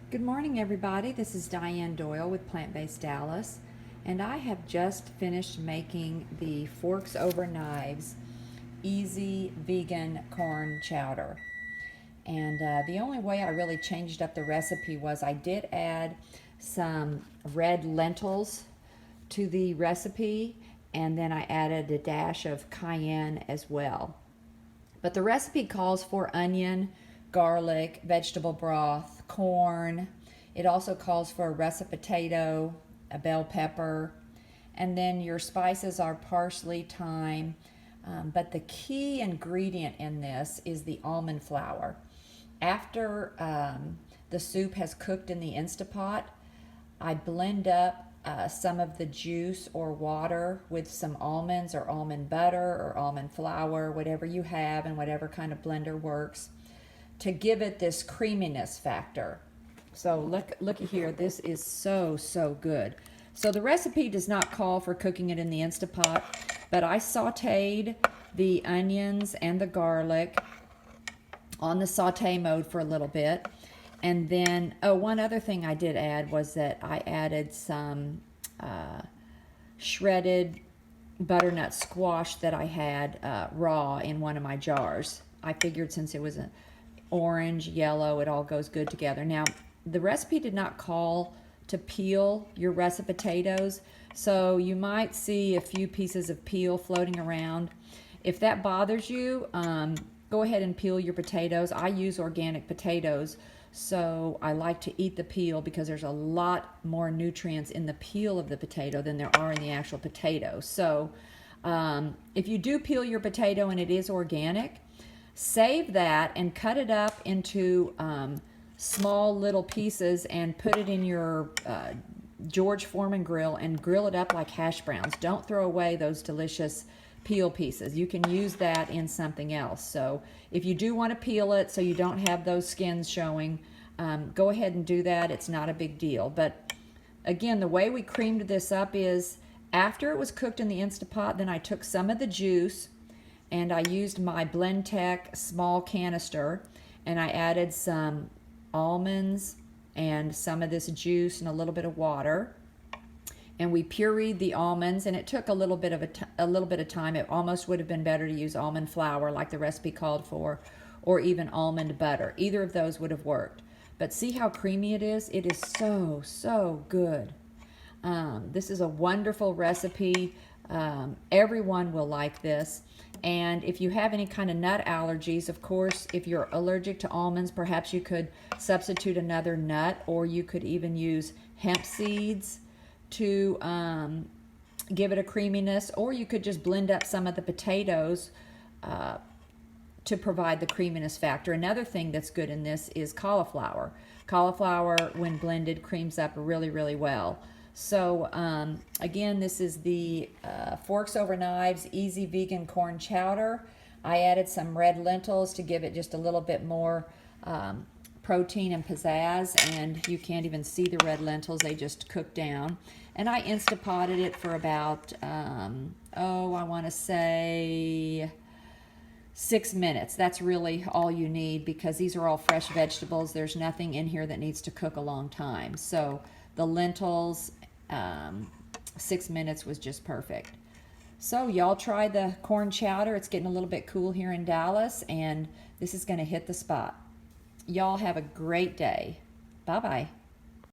Good morning, everybody. This is Diane Doyle with Plant-Based Dallas, and I have just finished making the Forks Over Knives Easy Vegan Corn Chowder. And the only way I really changed up the recipe was I did add some red lentils to the recipe, and then I added a dash of cayenne as well. But the recipe calls for onion, garlic, vegetable broth, corn. It also calls for a russet potato, a bell pepper, and then your spices are parsley, thyme. But the key ingredient in this is the almond flour. After the soup has cooked in the Instapot, I blend up some of the juice or water with some almonds or almond butter or almond flour, whatever you have and whatever kind of blender works, to give it this creaminess factor. So look here, this is so good. So the recipe does not call for cooking it in the Instapot, but I sauteed the onions and the garlic on the saute mode for a little bit. And then, one other thing I did add was that I added some shredded butternut squash that I had raw in one of my jars. I figured since it was an orange, yellow, it all goes good together. Now, the recipe did not call to peel your russet potatoes, so you might see a few pieces of peel floating around. If that bothers you, go ahead and peel your potatoes. I use organic potatoes, so I like to eat the peel because there's a lot more nutrients in the peel of the potato than there are in the actual potato. So if you do peel your potato and it is organic, save that and cut it up into small little pieces and put it in your George Foreman grill and grill it up like hash browns. Don't throw away those delicious peel pieces. You can use that in something else. So if you do want to peel it so you don't have those skins showing, go ahead and do that. It's not a big deal. But again, the way we creamed this up is after it was cooked in the Instapot, then I took some of the juice and I used my Blendtec small canister and I added some almonds and some of this juice and a little bit of water. And we pureed the almonds, and it took a little bit of time. It almost would have been better to use almond flour like the recipe called for, or even almond butter. Either of those would have worked. But see how creamy it is? It is so good. This is a wonderful recipe. Everyone will like this. And if you have any kind of nut allergies, of course, if you're allergic to almonds, perhaps you could substitute another nut, or you could even use hemp seeds to give it a creaminess, or you could just blend up some of the potatoes to provide the creaminess factor. Another thing that's good in this is cauliflower. Cauliflower, when blended, creams up really well. So again, this is the Forks Over Knives Easy Vegan Corn Chowder. I added some red lentils to give it just a little bit more protein and pizzazz, and you can't even see the red lentils, they just cook down. And I Instapotted it for about, I want to say 6 minutes. That's really all you need because these are all fresh vegetables. There's nothing in here that needs to cook a long time. So the lentils, 6 minutes was just perfect. So y'all try the corn chowder. It's getting a little bit cool here in Dallas, and this is going to hit the spot. Y'all have a great day. Bye-bye.